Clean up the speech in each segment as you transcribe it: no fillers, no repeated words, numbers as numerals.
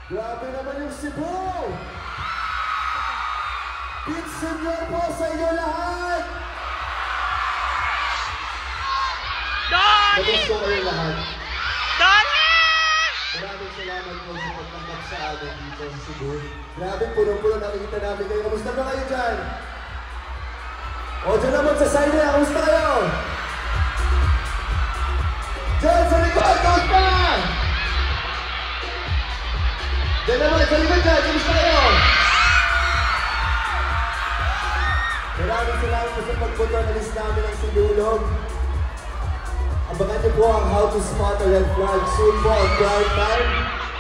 Grabe naman yung Cebu! Pinsenyor po sa inyo lahat! Donnie! Nagusto kayo lahat. Donnie! Maraming salamat po sa pagtangkap sa amin dito sa Cebu. Grabe, puno-puno nakikita namin kayo. Kamusta ba kayo dyan? O, dyan naman sa side na, kamusta kayo? Dyan sa likod, kamusta? Dyan naman, sa likod dyan, kamusta kayo? Maraming salamat po sa pagpunta na list namin ng Sinulog. Abangan niyo po ang How to Spot a Red Flag soon po ang prime time.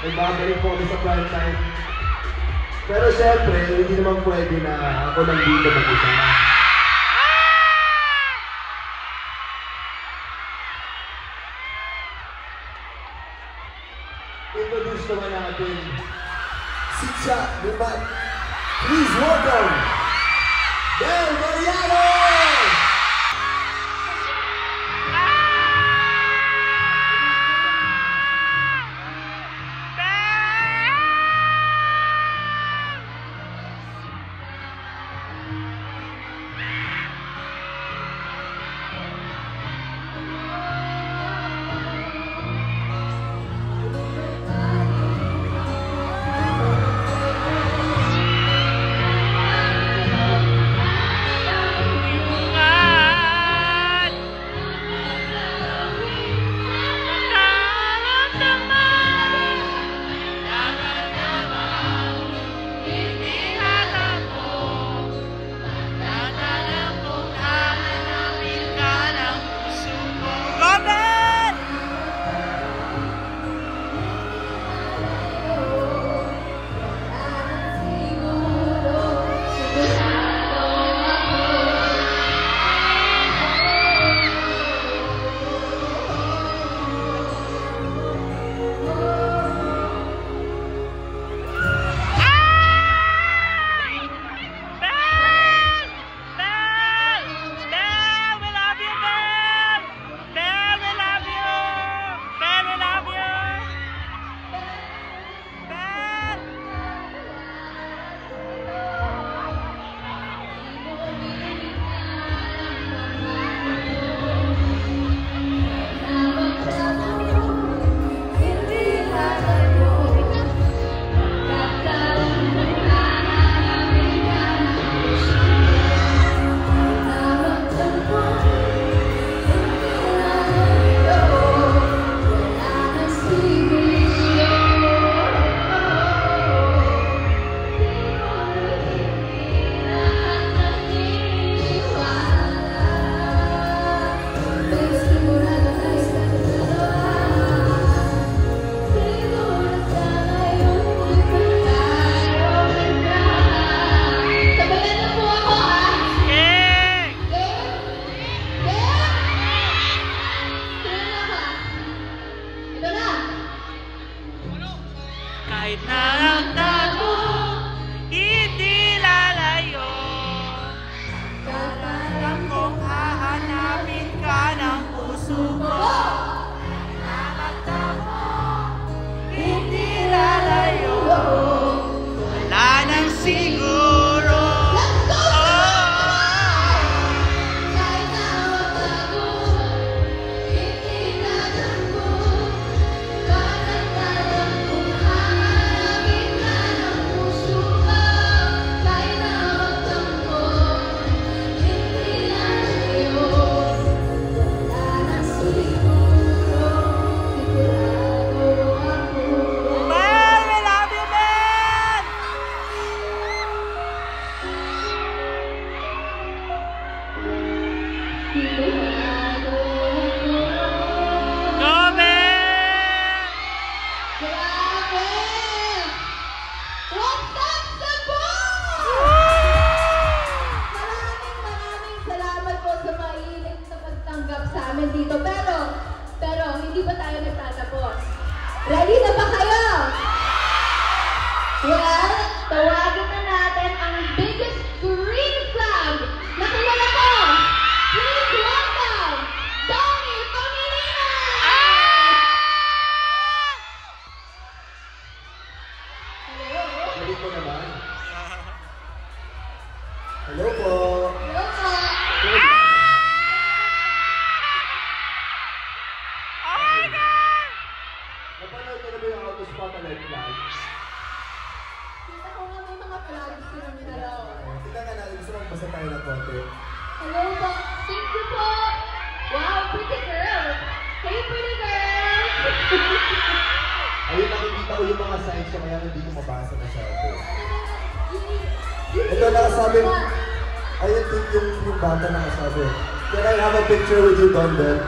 Nagbabalik po kami sa prime time. Pero syempre, hindi naman pwede na ako lang dito mag-isa. Introduce naman natin si Cha Liman. Please welcome Bel Mariano! Kahit na ang tago, hindi lalayo. Alam kong hahanapin ka ng puso ko. Nakakita mo, hindi lalayo. Wala nang siguro. Grabe! What's up, Cebu? Hello po. Hello po. Oh my God! Napanood niyo na ba yung How to Spot a Red Flag? Kita ko nga may mga flags ko na minalaw. Tingnan nga natin, gusto magbasa tayo ng konti. Hello po. Thank you po. Wow, pretty girl. Hey, pretty girl. Ayun, nakikita ko yung mga signs ko, kaya hindi ko mabasa masyado. Ito nakasabi, ayun yung bata nakasabi. Can I have a picture with you, Don Bell?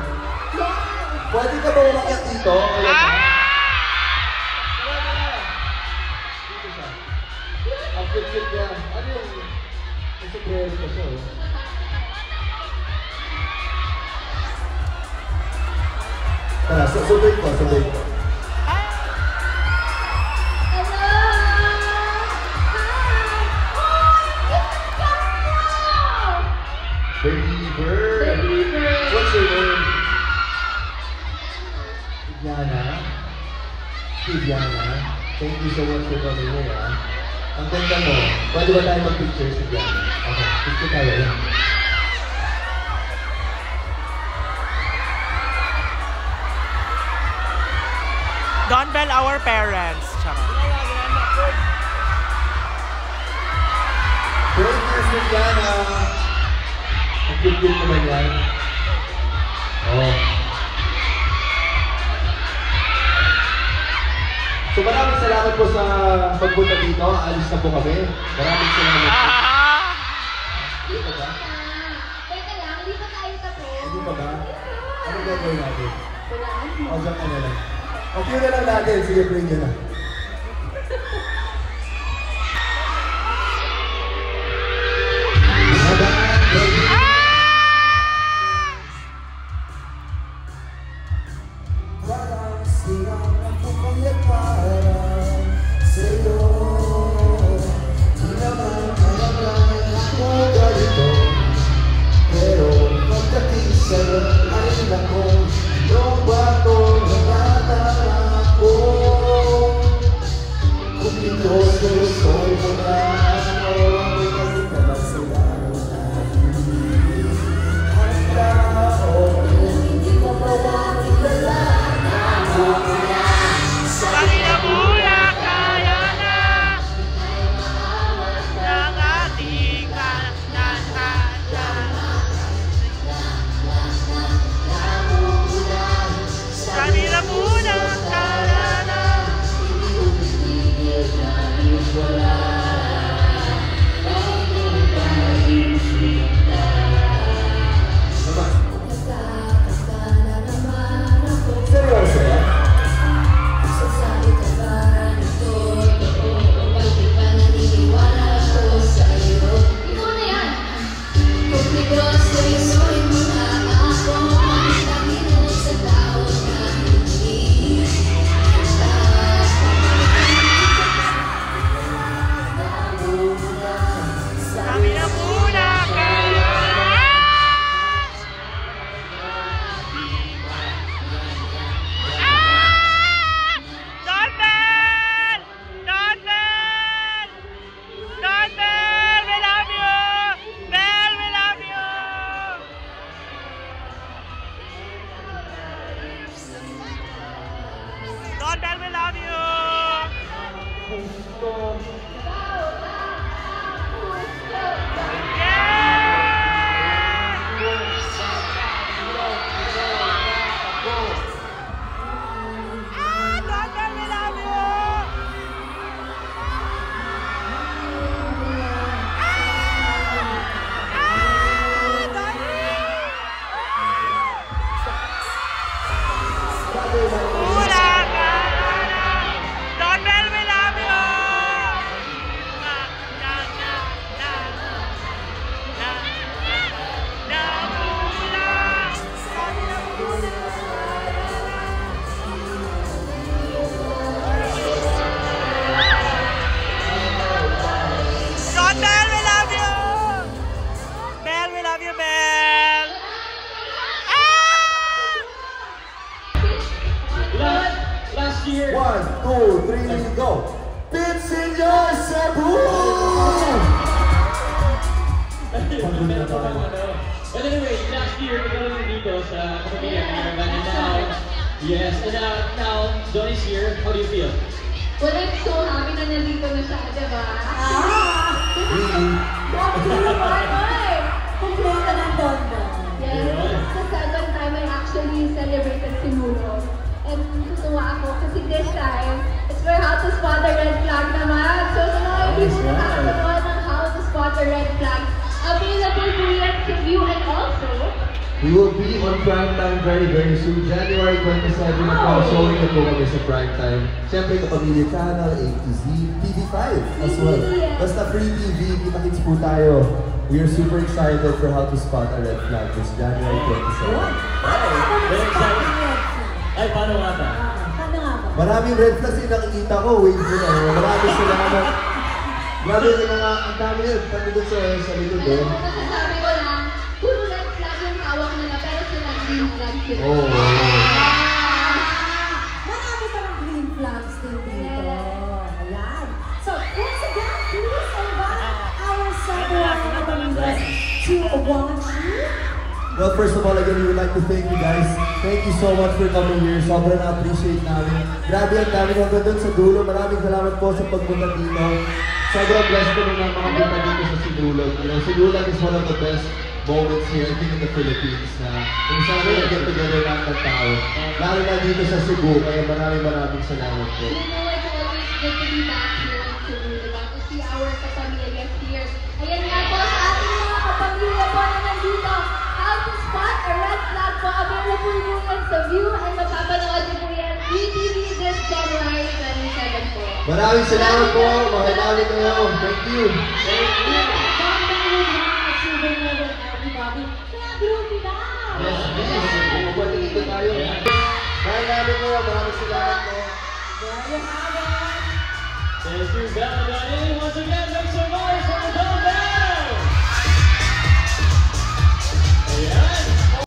Pwede ka ba umakyat dito? Dito siya. Ang cute niya. Ano yung sombrero ko siya? Tara, sabay ko. Believer. What's your name? Diana. Thank you so much for coming here, ha? Ang ganda mo. Pwede ba tayo mag-picture si Diana? Okay, picture tayo. Don Bell, our parents. Charot. Thank you, si Diana. Ang cute naman yan. Oh. So maraming salamat po sa pagpunta dito. Alis na po kami. Maraming salamat po. Dito ba? Teka lang, hindi pa tayo tapos. Hindi pa ba? Ano gagawin natin? Kailangan mo. O, dyan ka na lang. Okay na lang natin. Sige, bring nyo na. ito ang ano. But anyway, last year, nagkaroon din dito sa Kapamilya Caravan. And now, yes, and now, John is here. How do you feel? Well, I'm so happy na nandito na siya, diba? Kumpleto ng Dondo. Yes, the second time I actually celebrated Sinulog. And tutuwa ako kasi this time, it's for How to Spot a Red Flag naman. So sa mga hindi mo nakakatawa ng How to Spot a Red Flag, available po yan sa View and also, We will be on prime time very, very soon. January 27 na po. Showing na po kami sa prime time. Siyempre, Kapamilya Channel, A to Z, TV5 as well. Basta free TV, kita-kits po tayo. We are super excited for How to Spot a Red Flag this January 27. Very excited. Ay, paano nga ba? Paano nga ba? Maraming red flags yung nakikita ko. Wait mo na. Maraming salamat. Grabe yung mga, ang dami yun. Pati doon sa likod alam doon. mo masasabi ko lang, puro red flag yung hawak nila, pero sila green flag sila. Oo. Marami pa ng green flags din dito. Ayan. So, once again, please invite our Samurai Amigos to watch you. Well, first of all, again, we would like to thank you guys. Thank you so much for coming here. Sobrang na-appreciate namin. Grabe ang dami hanggang doon sa dulo. Maraming salamat po sa pagpunta dito. Sobrang blessed ko ng mga punta dito sa Sinulog. You know, Sinulog is one of the best moments here, I think, in the Philippines na kung saan may get together lang ng tao. Lalo na dito sa Cebu, kaya maraming salamat po. You know, it's always good to be back here in Cebu, diba? To see our kapamilya here. Ayan nga po sa ating mga kapamilya po na nandito. How to Spot a Red Flag po. Available po yan sa View and mapapanood niyo po yan VTV this January 27 po. Maraming salamat po. Mahal namin kayo. Thank you. Everybody, kaya groovy na! Yes, pwede dito tayo. Mahal namin kayo. Maraming salamat po. There you have it! Thank you, Bella. Once again,